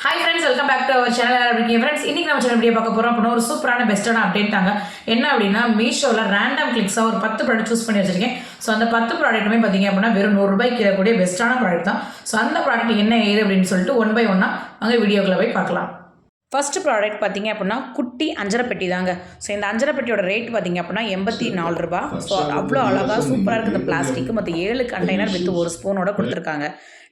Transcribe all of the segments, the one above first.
Hi friends, welcome back to our channel. Friends, இன்னைக்கு நம்ம channel video பார்க்க போறோம். அப்போ ஒரு சூப்பரான பெஸ்ட்டான அப்டேட் தாங்க. என்ன அப்படின்னா மீஷோல ரேண்டம் கிளிக்ஸா ஒரு 10 ப்ராடக்ட் சூஸ் பண்ணி வச்சிருக்கேன். ஸோ அந்த 10 ப்ராடக்ட்டுமே பார்த்தீங்க அப்படின்னா வெறும் 100 ரூபாய்க்கு இருக்கக்கூடிய பெஸ்ட்டான ப்ராடக்ட் தான். ஸோ அந்த ப்ராடக்ட் என்ன ஏது அப்படின்னு சொல்லிட்டு ஒன் பை ஒன்னா அங்கே வீடியோக்குள்ள போய் பார்க்கலாம். ஃபர்ஸ்ட் ப்ராடக்ட் பார்த்தீங்க அப்படின்னா குட்டி அஞ்சரை பெட்டி தாங்க. ஸோ இந்த அஞ்சரை பெட்டியோட ரேட் பார்த்தீங்க அப்படின்னா 84 ரூபா. ஸோ அவ்வளோ அழகாக சூப்பராக இருக்குது இந்த பிளாஸ்டிக். மற்ற 7 கண்டெய்னர் வித் ஒரு ஸ்பூனோட கொடுத்துருக்காங்க.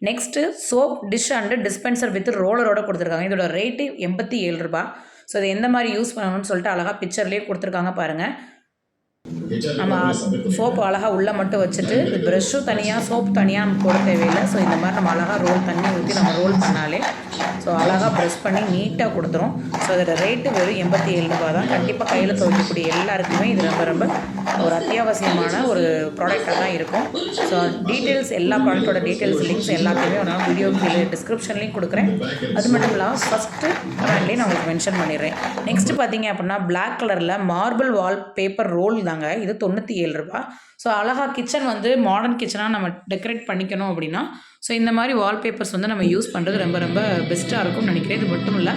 Next soap dish and dispenser with ரோலரோட கொடுத்துருக்காங்க. இதோட ரேட்டு 87 ரூபா. ஸோ இது எந்த மாதிரி யூஸ் பண்ணணும்னு சொல்லிட்டு அழகாக பிக்சர்லேயே கொடுத்துருக்காங்க பாருங்கள். நம்ம சோப்பு அழகாக உள்ளே மட்டும் வச்சுட்டு இது ப்ரெஷ்ஷும் தனியாக சோப்பு தனியாக நமக்கு போட தேவையில்லை. ஸோ இந்த மாதிரி நம்ம அழகாக ரோல் தண்ணி ஊற்றி நம்ம ரோல் பண்ணாலே ஸோ அழகாக ப்ரெஷ் பண்ணி நீட்டாக கொடுத்துரும். ஸோ அதோட ரேட்டு வெறும் 87 ரூபா தான். கண்டிப்பாக கையில் துவைக்கக்கூடிய எல்லாருக்குமே இது ரொம்ப ரொம்ப ஒரு அத்தியாவசியமான ஒரு ப்ராடக்டாக தான் இருக்கும். ஸோ டீட்டெயில்ஸ் எல்லா ப்ராடக்டோட டீட்டெயில்ஸ் லிங்க்ஸ் எல்லாத்தையுமே நான் வீடியோ டிஸ்கிரிப்ஷன்லேயும் கொடுக்குறேன். அது மட்டும் இல்லாமல் ஃபஸ்ட்டு கமெண்ட்லேயும் நான் உங்களுக்கு மென்ஷன் பண்ணிடுறேன். நெக்ஸ்ட்டு பார்த்தீங்க அப்படின்னா பிளாக் கலரில் மார்பிள் வால் பேப்பர் ரோல் தாங்க. இது 97 ரூபா. ஸோ அழகாக கிச்சன் வந்து மாடர்ன் கிச்சனாக நம்ம டெக்கரேட் பண்ணிக்கணும் அப்படின்னா ஸோ இந்த மாதிரி வால்பேப்பர்ஸ் வந்து நம்ம யூஸ் பண்ணுறது ரொம்ப ரொம்ப பெஸ்ட்டாக இருக்கும்னு நினைக்கிறேன். இது மட்டும் இல்லை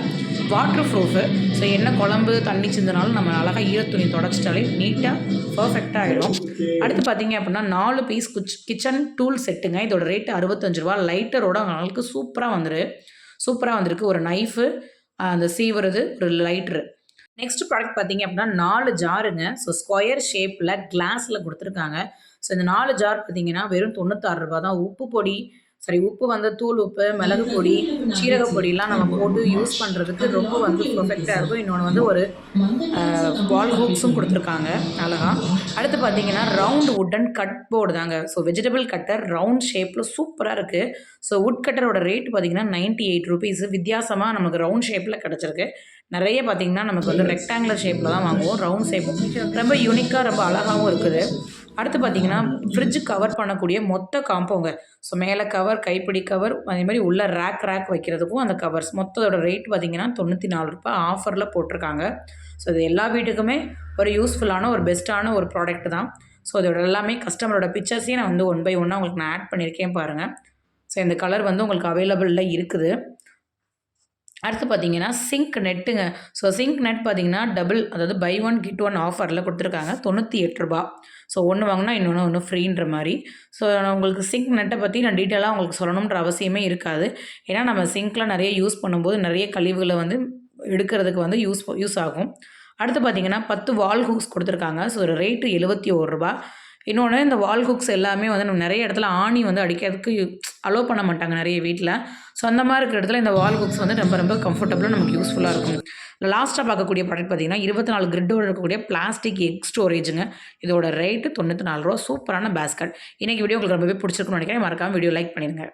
வாட்டர் ப்ரூஃபு. ஸோ என்ன குழம்பு தண்ணி சிந்தினாலும் நம்ம அழகாக ஈரத்துணி தொடச்சிட்டாலே நீட்டாக பர்ஃபெக்டாக ஆகிடும். அடுத்து பார்த்தீங்க அப்படின்னா 4 பீஸ் கிச்சன் டூல் செட்டுங்க. இதோட ரேட்டு 65 ரூபா. லைட்டரோட அவங்களுக்கு சூப்பராக வந்திருக்கு. ஒரு நைஃபு, அந்த சீவுறது, ஒரு லைட்ரு. நெக்ஸ்ட் ப்ராடக்ட் பார்த்தீங்க அப்படின்னா 4 ஜாருங்க. ஸோ ஸ்கொயர் ஷேப்பில் கிளாஸில் கொடுத்துருக்காங்க. ஸோ இந்த 4 ஜார் பார்த்தீங்கன்னா வெறும் 96 ரூபா தான். உப்பு வந்து தூள் உப்பு, மிளகு பொடி, சீரக பொடியெலாம் நம்ம போட்டு யூஸ் பண்ணுறதுக்கு ரொம்ப வந்து பர்ஃபெக்டாக இருக்கும். இன்னொன்று வந்து ஒரு வால் ஹூக்ஸும் கொடுத்துருக்காங்க அழகாக. அடுத்து பார்த்தீங்கன்னா ரவுண்ட் வுட்டன் கட் போர்டு தாங்க. ஸோ வெஜிடபிள் கட்டர் ரவுண்ட் ஷேப்பில் சூப்பராக இருக்குது. ஸோ வுட் கட்டரோட ரேட் பார்த்தீங்கன்னா 98 ருபீஸ். வித்தியாசமாக நமக்கு ரவுண்ட் ஷேப்பில் கிடச்சிருக்கு. நிறைய பார்த்திங்கன்னா நமக்கு வந்து ரெக்டாங்குலர் ஷேப்பில் தான் வாங்குவோம். ரவுண்ட் ஷேப் ரொம்ப யூனிக்காக ரொம்ப அழகாகவும் இருக்குது. அடுத்து பார்த்திங்கன்னா ஃப்ரிட்ஜு கவர் பண்ணக்கூடிய மொத்த காம்போங்க. ஸோ மேலே கவர், கைப்பிடி கவர், அதே மாதிரி உள்ள ரேக் வைக்கிறதுக்கும் அந்த கவர்ஸ் மொத்தத்தோட ரேட் பார்த்திங்கன்னா 94 ரூபா ஆஃபரில் போட்டிருக்காங்க. ஸோ இது எல்லா வீட்டுக்குமே ஒரு யூஸ்ஃபுல்லான ஒரு பெஸ்ட்டான ஒரு ப்ராடக்ட் தான். ஸோ இதோட எல்லாமே கஸ்டமரோட பிக்சர்ஸையும் நான் வந்து ஒன் பை ஒன்னாக உங்களுக்கு நான் ஆட் பண்ணியிருக்கேன் பாருங்கள். ஸோ இந்த கலர் வந்து உங்களுக்கு அவைலபிளில் இருக்குது. அடுத்து பார்த்தீங்கன்னா சிங்க் நெட்டுங்க. ஸோ சிங்க் நெட் பார்த்தீங்கன்னா டபுள், அதாவது பை 1 கெட் 1 ஆஃபரில் கொடுத்துருக்காங்க. 98 ரூபா. ஸோ ஒன்று வாங்கினா இன்னொன்று ஃப்ரீன்ற மாதிரி. ஸோ உங்களுக்கு சிங்க் நெட்டை பற்றி நான் டீட்டெயிலாக உங்களுக்கு சொல்லணுன்ற அவசியமே இருக்காது. ஏன்னா நம்ம சிங்க்கில் நிறைய யூஸ் பண்ணும்போது நிறைய கழிவுகளை வந்து எடுக்கிறதுக்கு வந்து யூஸ் ஆகும். அடுத்து பார்த்தீங்கன்னா 10 வால் ஹூக்ஸ் கொடுத்துருக்காங்க. ஸோ ஒரு ரேட்டு 71 ரூபா. இன்னொன்று இந்த வால் ஹுக்ஸ் எல்லாமே வந்து நம்ம நிறைய இடத்துல ஆணி வந்து அடிக்கிறதுக்கு அலோவ் பண்ண மாட்டாங்க நிறைய வீட்டில். ஸோ அந்த மாதிரி இருக்கிற இடத்துல இந்த வால் ஹுக்ஸ் வந்து ரொம்ப ரொம்ப கம்ஃபர்டபுளாக நமக்கு யூஸ்ஃபுல்லாக இருக்கும். லாஸ்ட்டாக பார்க்கக்கூடிய ப்ராடக்ட் பார்த்தீங்கன்னா 24 கிரிட்டோடு இருக்கக்கூடிய பிளாஸ்டிக் எக் ஸ்டோரேஜுங்க. இதோட ரேட்டு 94 ரூபா. சூப்பரான பேஸ்கட். இன்றைக்கி வீடியோ உங்களுக்கு ரொம்பவே பிடிச்சிருக்குன்னு நினைக்கிறேன். மறக்காமல் வீடியோ லைக் பண்ணிடுங்க.